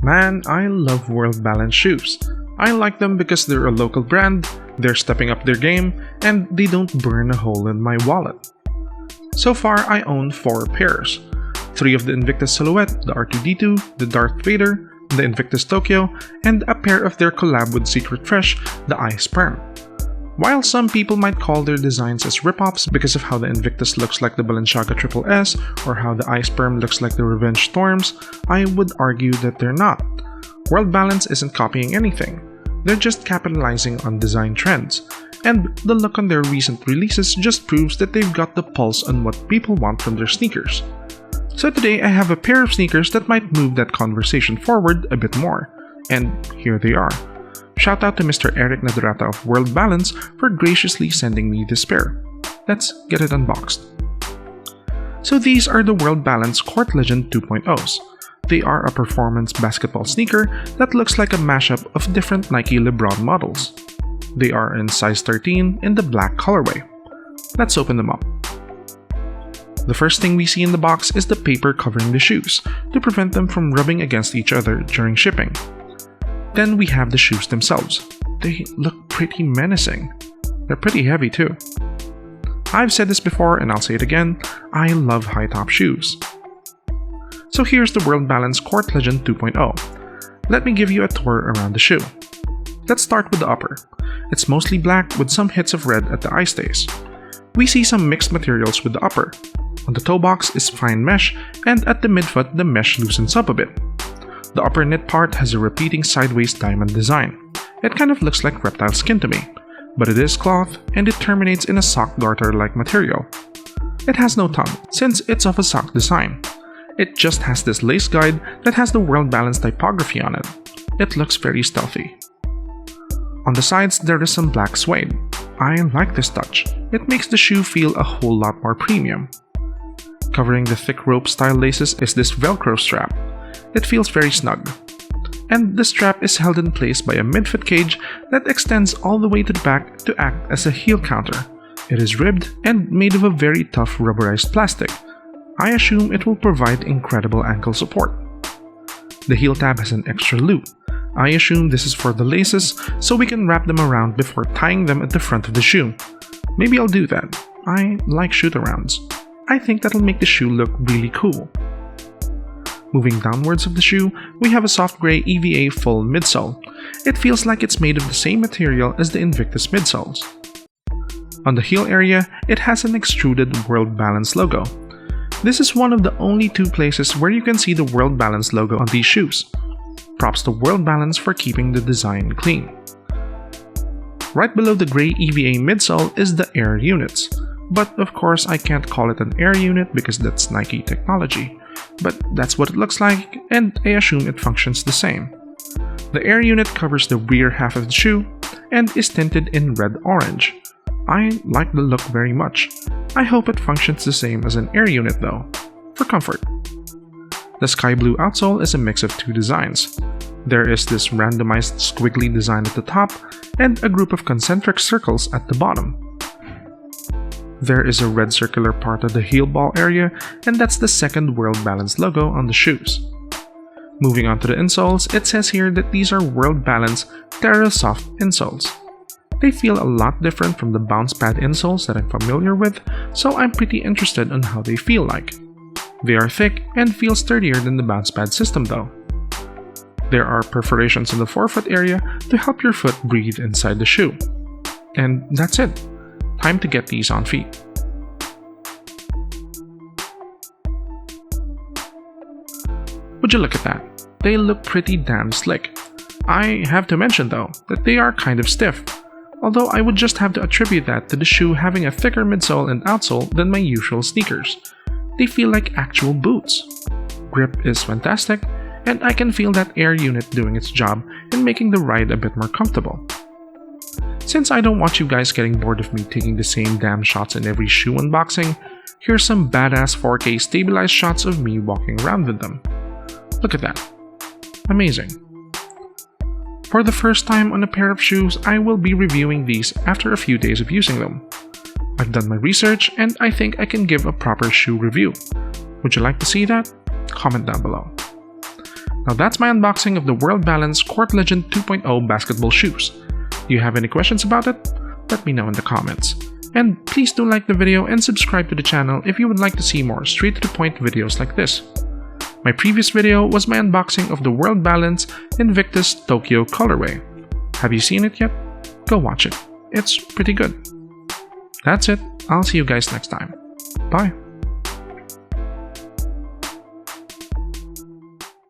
Man, I love World Balance shoes. I like them because they're a local brand, they're stepping up their game, and they don't burn a hole in my wallet. So far, I own 4 pairs. 3 of the Invictus Silhouette, the R2-D2, the Darth Vader, the Invictus Tokyo, and a pair of their collab with Secret Fresh, the Ice Perm. While some people might call their designs as rip-offs because of how the Invictus looks like the Balenciaga Triple S or how the Ice Perm looks like the Revenge Storms, I would argue that they're not. World Balance isn't copying anything. They're just capitalizing on design trends. And the look on their recent releases just proves that they've got the pulse on what people want from their sneakers. So today I have a pair of sneakers that might move that conversation forward a bit more. And here they are. Shout out to Mr. Eric Nadrata of World Balance for graciously sending me this pair. Let's get it unboxed. So these are the World Balance Court Legend 2.0s. They are a performance basketball sneaker that looks like a mashup of different Nike LeBron models. They are in size 13 in the black colorway. Let's open them up. The first thing we see in the box is the paper covering the shoes to prevent them from rubbing against each other during shipping. Then we have the shoes themselves. They look pretty menacing. They're pretty heavy too. I've said this before and I'll say it again, I love high top shoes. So here's the World Balance Court Legend 2.0. Let me give you a tour around the shoe. Let's start with the upper. It's mostly black with some hits of red at the eye stays. We see some mixed materials with the upper. On the toe box is fine mesh, and at the midfoot the mesh loosens up a bit. The upper knit part has a repeating sideways diamond design. It kind of looks like reptile skin to me, but it is cloth and it terminates in a sock garter-like material. It has no tongue since it's of a sock design. It just has this lace guide that has the World Balance typography on it. It looks very stealthy. On the sides there is some black suede. I like this touch. It makes the shoe feel a whole lot more premium. Covering the thick rope style laces is this Velcro strap. It feels very snug. And the strap is held in place by a midfoot cage that extends all the way to the back to act as a heel counter. It is ribbed and made of a very tough rubberized plastic. I assume it will provide incredible ankle support. The heel tab has an extra loop. I assume this is for the laces so we can wrap them around before tying them at the front of the shoe. Maybe I'll do that. I like shoot-arounds. I think that'll make the shoe look really cool. Moving downwards of the shoe, we have a soft gray EVA full midsole. It feels like it's made of the same material as the Invictus midsoles. On the heel area, it has an extruded World Balance logo. This is one of the only 2 places where you can see the World Balance logo on these shoes. Props to World Balance for keeping the design clean. Right below the gray EVA midsole is the Air units. But of course I can't call it an Air unit because that's Nike technology. But that's what it looks like, and I assume it functions the same. The Air unit covers the rear half of the shoe and is tinted in red-orange. I like the look very much. I hope it functions the same as an Air unit though, for comfort. The sky blue outsole is a mix of 2 designs. There is this randomized squiggly design at the top and a group of concentric circles at the bottom. There is a red circular part of the heel ball area, and that's the second World Balance logo on the shoes. Moving on to the insoles, it says here that these are World Balance Terra Soft insoles. They feel a lot different from the bounce pad insoles that I'm familiar with, so I'm pretty interested on how they feel like. They are thick and feel sturdier than the bounce pad system though. There are perforations in the forefoot area to help your foot breathe inside the shoe. And that's it. Time to get these on feet. Would you look at that? They look pretty damn slick. I have to mention though that they are kind of stiff, although I would just have to attribute that to the shoe having a thicker midsole and outsole than my usual sneakers. They feel like actual boots. Grip is fantastic, and I can feel that Air unit doing its job in making the ride a bit more comfortable. Since I don't want you guys getting bored of me taking the same damn shots in every shoe unboxing, here's some badass 4K stabilized shots of me walking around with them. Look at that. Amazing. For the first time on a pair of shoes, I will be reviewing these after a few days of using them. I've done my research and I think I can give a proper shoe review. Would you like to see that? Comment down below. Now that's my unboxing of the World Balance Court Legend 2.0 basketball shoes. Do you have any questions about it? Let me know in the comments. And please do like the video and subscribe to the channel if you would like to see more straight-to-the-point videos like this. My previous video was my unboxing of the World Balance Invictus Tokyo colorway. Have you seen it yet? Go watch it. It's pretty good. That's it. I'll see you guys next time. Bye.